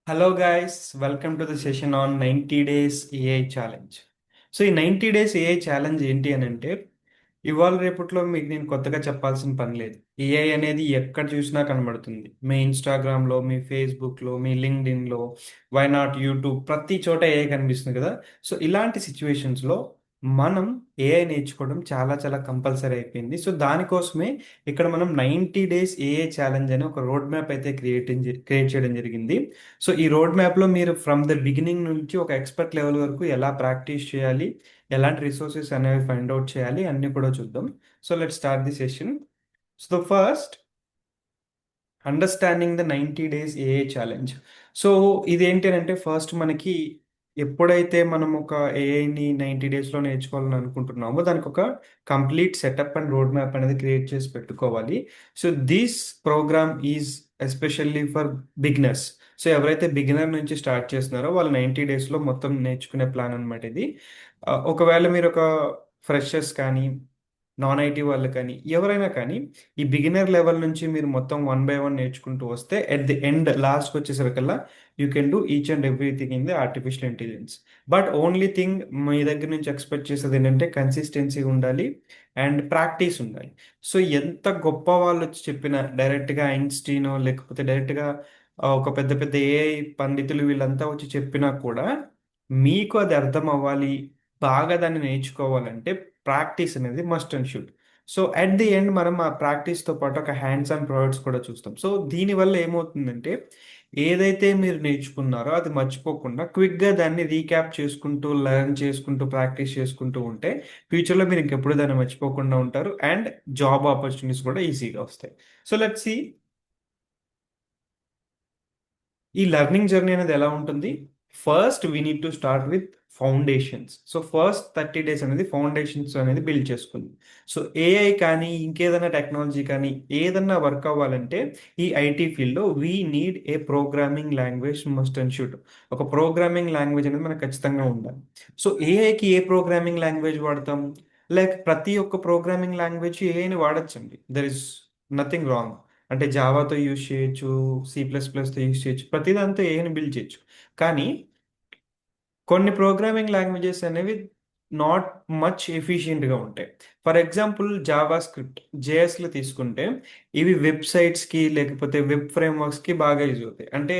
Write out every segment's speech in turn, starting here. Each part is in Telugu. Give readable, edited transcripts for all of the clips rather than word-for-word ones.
Hello guys, welcome to the session on 90 days AI challenge. So ఈ 90 డేస్ ఏఐ ఛాలెంజ్ ఏంటి అని అంటే, ఇవాళ రేపట్లో మీకు నేను కొత్తగా చెప్పాల్సిన పని లేదు. ఏఐ అనేది ఎక్కడ చూసినా కనబడుతుంది. మీ ఇన్స్టాగ్రామ్లో, మీ ఫేస్బుక్లో, మీ లింక్డ్ఇన్లో, వై నాట్ యూట్యూబ్, ప్రతి చోట ఏఐ కనిపిస్తుంది కదా. సో ఇలాంటి సిచ్యువేషన్స్లో మనం ఏఐ నేర్చుకోవడం చాలా చాలా కంపల్సరీ అయిపోయింది. సో దానికోసమే ఇక్కడ మనం 90 డేస్ ఏఐ ఛాలెంజ్ అని ఒక రోడ్ మ్యాప్ అయితే క్రియేట్ చేయడం జరిగింది. సో ఈ రోడ్ మ్యాప్లో మీరు ఫ్రమ్ ద బిగినింగ్ నుంచి ఒక ఎక్స్పర్ట్ లెవెల్ వరకు ఎలా ప్రాక్టీస్ చేయాలి, ఎలాంటి రిసోర్సెస్ అనేవి ఫైండ్ అవుట్ చేయాలి అన్ని కూడా చూద్దాం. So let start the session. So first, understanding the 90 days AI challenge. So ఇదేంటి అని అంటే, ఫస్ట్ మనకి ఎప్పుడైతే మనం ఒక ఏఐని 90 డేస్లో నేర్చుకోవాలని అనుకుంటున్నామో దానికి ఒక complete setup and road map అనేది క్రియేట్ చేసి పెట్టుకోవాలి. So this program is especially for beginners. So ఎవరైతే బిగినర్ నుంచి స్టార్ట్ చేస్తున్నారో వాళ్ళు 90 డేస్లో మొత్తం నేర్చుకునే ప్లాన్ అనమాట ఇది. ఒకవేళ మీరు ఒక ఫ్రెషర్స్ కానీ, నాన్ ఐటీ వాళ్ళు కానీ, ఎవరైనా కానీ ఈ బిగినర్ లెవెల్ నుంచి మీరు మొత్తం వన్ బై వన్ నేర్చుకుంటూ వస్తే ఎట్ ది ఎండ్ లాస్ట్కి వచ్చేసరికల్లా you can do each and everything in the artificial intelligence. But only thing మీ దగ్గర నుంచి ఎక్స్పెక్ట్ చేసేది ఏంటంటే కన్సిస్టెన్సీ ఉండాలి అండ్ ప్రాక్టీస్ ఉండాలి. సో ఎంత గొప్ప వాళ్ళు వచ్చి చెప్పినా, డైరెక్ట్గా ఐన్స్టీనో లేకపోతే డైరెక్ట్గా ఒక పెద్ద పెద్ద ఏఐ పండితులు వీళ్ళంతా వచ్చి చెప్పినా కూడా మీకు అది అర్థం అవ్వాలి, బాగా దాన్ని నేర్చుకోవాలంటే ప్రాక్టీస్ అనేది must and should. So at the end మనం ఆ ప్రాక్టీస్తో పాటు ఒక హ్యాండ్స్ ఆన్ ప్రాజెక్ట్స్ కూడా చూస్తాం. సో దీనివల్ల ఏమవుతుందంటే, ఏదైతే మీరు నేర్చుకున్నారో అది మర్చిపోకుండా క్విక్గా దాన్ని రీక్యాప్ చేసుకుంటూ, లెర్న్ చేసుకుంటూ, ప్రాక్టీస్ చేసుకుంటూ ఉంటే ఫ్యూచర్లో మీరు ఇంకెప్పుడు దాన్ని మర్చిపోకుండా ఉంటారు అండ్ జాబ్ ఆపర్చునిటీస్ కూడా ఈజీగా వస్తాయి. సో లెట్స్ సీ ఈ లెర్నింగ్ జర్నీ అనేది ఎలా ఉంటుంది. First we need to start with foundations. So first 30 days అనేది ఫౌండేషన్స్ అనేది బిల్డ్ చేసుకుంది. సో ఏఐ కానీ, ఇంకేదైనా టెక్నాలజీ కానీ ఏదన్నా వర్క్ అవ్వాలంటే ఈ ఐటీ ఫీల్డ్లో we need a programming language must and should. ఒక ప్రోగ్రామింగ్ లాంగ్వేజ్ అనేది మనకు ఖచ్చితంగా ఉండాలి. సో ఏఐకి ఏ ప్రోగ్రామింగ్ లాంగ్వేజ్ వాడతాం? లైక్ ప్రతి ఒక్క ప్రోగ్రామింగ్ లాంగ్వేజ్ ఏఐని వాడచ్చండి. There is nothing wrong. అంటే జావాతో యూజ్ చేయొచ్చు, C++తో యూజ్ చేయొచ్చు, ప్రతిదాంతో ఏఐని బిల్డ్ చేయొచ్చు. కానీ కొన్ని ప్రోగ్రామింగ్ లాంగ్వేజెస్ అనేవి నాట్ మచ్ ఎఫిషియెంట్గా ఉంటాయి. ఫర్ ఎగ్జాంపుల్ జావా స్క్రిప్ట్, జేఎస్లో తీసుకుంటే ఇవి వెబ్సైట్స్కి లేకపోతే వెబ్ ఫ్రేమ్వర్క్స్కి బాగా యూజ్ అవుతాయి. అంటే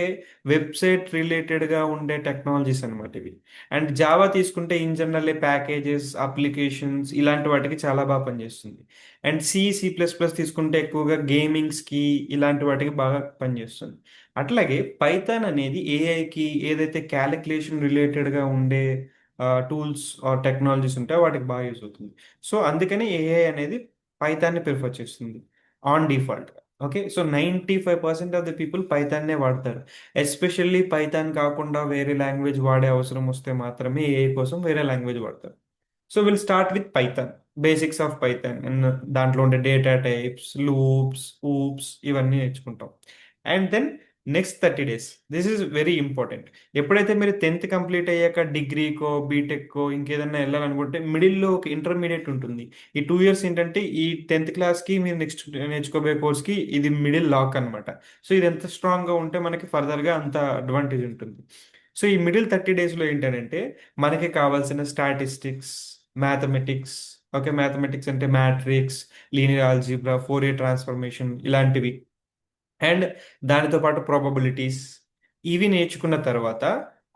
వెబ్సైట్ రిలేటెడ్గా ఉండే టెక్నాలజీస్ అనమాట ఇవి. అండ్ జావా తీసుకుంటే ఇన్ జనరల్ ప్యాకేజెస్, అప్లికేషన్స్ ఇలాంటి వాటికి చాలా బాగా పనిచేస్తుంది. అండ్ C++ తీసుకుంటే ఎక్కువగా గేమింగ్స్కి ఇలాంటి వాటికి బాగా పనిచేస్తుంది. అట్లాగే పైథాన్ అనేది ఏఐకి ఏదైతే క్యాలిక్యులేషన్ రిలేటెడ్గా ఉండే టూల్స్ ఆర్ టెక్నాలజీస్ ఉంటాయో వాటికి బాగా యూస్ అవుతుంది. సో అందుకని ఏఐ అనేది పైథాన్ని ప్రిఫర్ చేస్తుంది on default. Okay, so 95% of the people పైథాన్నే వాడతారు. ఎస్పెషల్లీ పైథాన్ కాకుండా వేరే లాంగ్వేజ్ వాడే అవసరం వస్తే మాత్రమే ఏఐ కోసం వేరే లాంగ్వేజ్ వాడతారు. So we'll start with python, basics of python and దాంట్లో ఉండే డేటా టైప్స్, లూప్స్, ఊప్స్ ఇవన్నీ నేర్చుకుంటాం. And then next 30 days, this is very important. ఎప్పుడైతే మీరు 10th కంప్లీట్ అయ్యాక డిగ్రీకో, బీటెక్కో ఇంకేదన్నా వెళ్ళాలనుకుంటే మిడిల్లో ఒక ఇంటర్మీడియట్ ఉంటుంది. ఈ 2 ఇయర్స్ ఏంటంటే ఈ 10th క్లాస్కి మీరు నెక్స్ట్ నేర్చుకోబోయే కోర్స్కి ఇది మిడిల్ లాక్ అనమాట. సో ఇది ఎంత స్ట్రాంగ్గా ఉంటే మనకి ఫర్దర్గా అంత అడ్వాంటేజ్ ఉంటుంది. సో ఈ మిడిల్ 30 డేస్లో ఏంటంటే మనకి కావాల్సిన స్టాటిస్టిక్స్, మ్యాథమెటిక్స్. ఓకే, మ్యాథమెటిక్స్ అంటే matrix, linear algebra, Fourier transformation ఇలాంటివి. అండ్ దానితో పాటు ప్రాబబిలిటీస్ ఇవి నేర్చుకున్న తర్వాత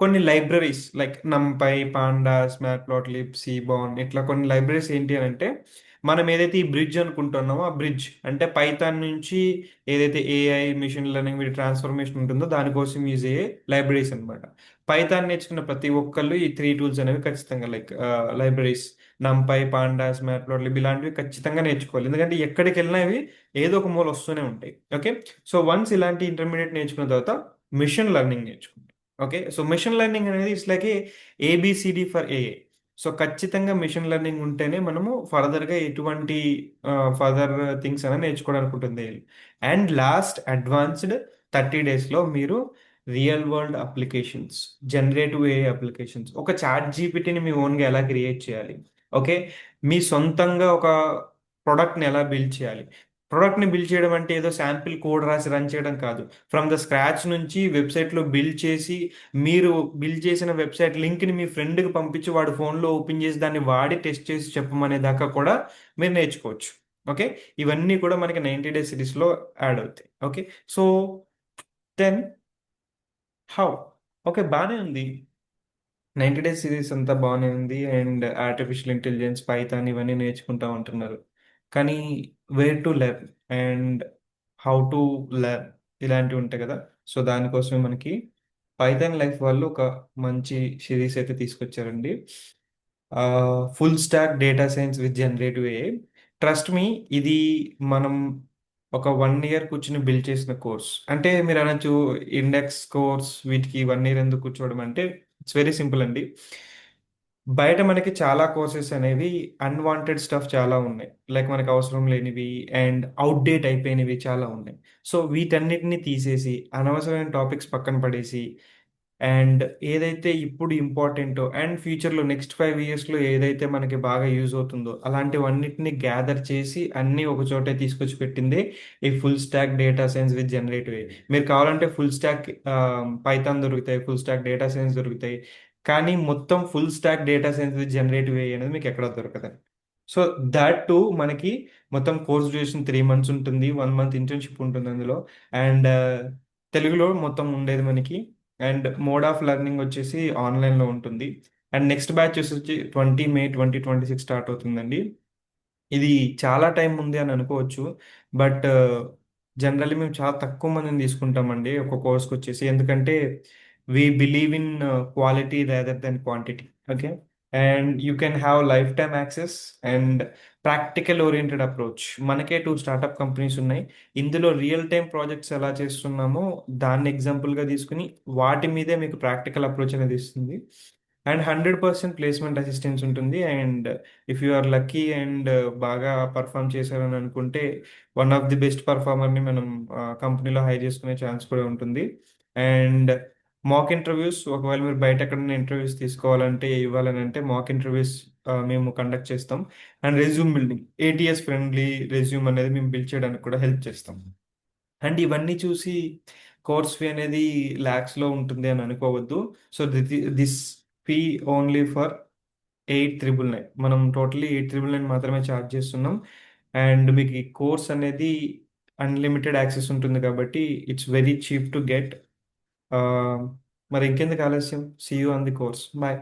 కొన్ని libraries like numpy, pandas, matplotlib, seaborn ఇట్లా కొన్ని లైబ్రరీస్ ఏంటి అని అంటే, మనం ఏదైతే ఈ బ్రిడ్జ్ అనుకుంటున్నామో ఆ బ్రిడ్జ్ అంటే పైథాన్ నుంచి ఏదైతే ఏఐ, మిషన్ లెర్నింగ్, వీటి ట్రాన్స్ఫర్మేషన్ ఉంటుందో దానికోసం యూజ్ అయ్యే లైబ్రరీస్ అనమాట. పైథాన్ నేర్చుకున్న ప్రతి ఒక్కళ్ళు ఈ 3 టూల్స్ అనేవి ఖచ్చితంగా లైక్ లైబ్రరీస్ నంపై, పాండాస్, మ్యాట్ప్లాట్లిబ్ ఇలాంటివి ఖచ్చితంగా నేర్చుకోవాలి. ఎందుకంటే ఎక్కడికి వెళ్ళినా ఇవి ఏదో ఒక మూల వస్తూనే ఉంటాయి. ఓకే, సో వన్స్ ఇలాంటి ఇంటర్మీడియట్ నేర్చుకున్న తర్వాత మిషన్ లెర్నింగ్ నేర్చుకుంటాం. ఓకే, సో మిషన్ లెర్నింగ్ అనేది it's like ABCD for AI. So ఖచ్చితంగా మిషన్ లెర్నింగ్ ఉంటేనే మనము ఫర్దర్గా ఎటువంటి ఫర్దర్ థింగ్స్ అనేది నేర్చుకోవడానికి ఉంటుంది. అండ్ లాస్ట్ అడ్వాన్స్డ్ 30 డేస్లో మీరు real world applications, generative AI applications, ఒక చాట్ జీపీటీని మీ ఓన్గా ఎలా క్రియేట్ చేయాలి, ఓకే, మీ సొంతంగా ఒక ప్రొడక్ట్ని ఎలా బిల్డ్ చేయాలి, ప్రొడక్ట్ని బిల్డ్ చేయడం అంటే ఏదో శాంపిల్ కోడ్ రాసి రన్ చేయడం కాదు. ఫ్రమ్ ద స్క్రాచ్ నుంచి వెబ్సైట్లో బిల్డ్ చేసి, మీరు బిల్డ్ చేసిన వెబ్సైట్ లింక్ని మీ ఫ్రెండ్కి పంపించి వాడు ఫోన్లో ఓపెన్ చేసి దాన్ని వాడి టెస్ట్ చేసి చెప్పమనే దాకా కూడా మీరు నేర్చుకోవచ్చు. ఓకే, ఇవన్నీ కూడా మనకి 90 డేస్ సిరీస్లో యాడ్ అవుతాయి. Okay, so then how? Okay, బాగానే ఉంది. 90 డేస్ సిరీస్ అంతా బాగానే ఉంది, అండ్ ఆర్టిఫిషియల్ ఇంటెలిజెన్స్, పైథాన్ ఇవన్నీ నేర్చుకుంటా ఉంటున్నారు. కానీ where to learn and how to learn ఇలాంటివి ఉంటాయి కదా. సో దానికోసమే మనకి పైథాన్ లైఫ్ వాళ్ళు ఒక మంచి సిరీస్ అయితే తీసుకొచ్చారండి. Full stack data science with generative AI. Trust me, ఇది మనం ఒక 1 ఇయర్ కూర్చుని బిల్డ్ చేసిన కోర్స్. అంటే మీరు అనొచ్చు, ఇండెక్స్ కోర్స్ వీటికి 1 ఇయర్ ఎందుకు కూర్చోవడం అంటే, ఇట్స్ వెరీ సింపుల్ అండి. బయట మనకి చాలా కోర్సెస్ అనేవి అన్వాంటెడ్ స్టఫ్ చాలా ఉన్నాయి. లైక్ మనకు అవసరం లేనివి అండ్ అవుట్డేట్ అయిపోయినవి చాలా ఉన్నాయి. సో వీటన్నిటిని తీసేసి, అనవసరమైన టాపిక్స్ పక్కన పడేసి, అండ్ ఏదైతే ఇప్పుడు ఇంపార్టెంటో అండ్ ఫ్యూచర్లో నెక్స్ట్ 5 ఇయర్స్లో ఏదైతే మనకి బాగా యూజ్ అవుతుందో అలాంటివన్నిటిని గ్యాదర్ చేసి అన్నీ ఒక చోటే తీసుకొచ్చి పెట్టిందే ఈ full stack data science with generative. మీరు కావాలంటే ఫుల్ స్టాక్ పైథాన్ దొరుకుతాయి, ఫుల్ స్టాక్ డేటా సైన్స్ దొరుకుతాయి. కానీ మొత్తం full stack data science with generative అనేది మీకు ఎక్కడ దొరకదు. సో దాట్ టు మనకి మొత్తం కోర్స్ డ్యూరేషన్ 3 మంత్స్ ఉంటుంది, 1 మంత్ ఇంటర్న్షిప్ ఉంటుంది అందులో. అండ్ తెలుగులో మొత్తం ఉండేది మనకి. అండ్ మోడ్ ఆఫ్ లెర్నింగ్ వచ్చేసి ఆన్లైన్లో ఉంటుంది. అండ్ నెక్స్ట్ బ్యాచ్ వచ్చి 20 మే 2026 స్టార్ట్ అవుతుందండి. ఇది చాలా టైం ఉంది అని అనుకోవచ్చు, బట్ జనరల్లీ మేము చాలా తక్కువ మందిని తీసుకుంటామండి ఒక కోర్స్కి వచ్చేసి. ఎందుకంటే we believe in quality rather than quantity. Okay, and you can have lifetime access and practical oriented approach. మనకే 2 స్టార్టప్ కంపెనీస్ ఉన్నాయి. ఇందులో రియల్ టైం ప్రాజెక్ట్స్ ఎలా చేస్తున్నామో దాన్ని ఎగ్జాంపుల్గా తీసుకుని వాటి మీదే మీకు ప్రాక్టికల్ అప్రోచ్ అనేది ఇస్తుంది. అండ్ 100% ప్లేస్మెంట్ అసిస్టెన్స్ ఉంటుంది. And if you are lucky and బాగా పర్ఫామ్ చేశారని అనుకుంటే వన్ ఆఫ్ ది బెస్ట్ పర్ఫార్మర్ని మనం కంపెనీలో హైర్ చేసుకునే ఛాన్స్ కూడా ఉంటుంది. అండ్ మాక్ ఇంటర్వ్యూస్, ఒకవేళ మీరు బయట ఎక్కడైనా ఇంటర్వ్యూస్ తీసుకోవాలంటే, ఇవ్వాలని అంటే మాక్ ఇంటర్వ్యూస్ మేము కండక్ట్ చేస్తాం. And resume building, ATS friendly resume అనేది మేము బిల్డ్ చేయడానికి కూడా హెల్ప్ చేస్తాం. అండ్ ఇవన్నీ చూసి కోర్స్ ఫీ అనేది ల్యాక్స్లో ఉంటుంది అని అనుకోవద్దు. So this fee only for 8,999. మనం టోటలీ 8,999 మాత్రమే ఛార్జ్ చేస్తున్నాం. అండ్ మీకు ఈ కోర్స్ అనేది అన్లిమిటెడ్ యాక్సెస్ ఉంటుంది కాబట్టి it's very cheap to get. మరి ఇంకెందుకు ఆలస్యం, see you on the course, bye.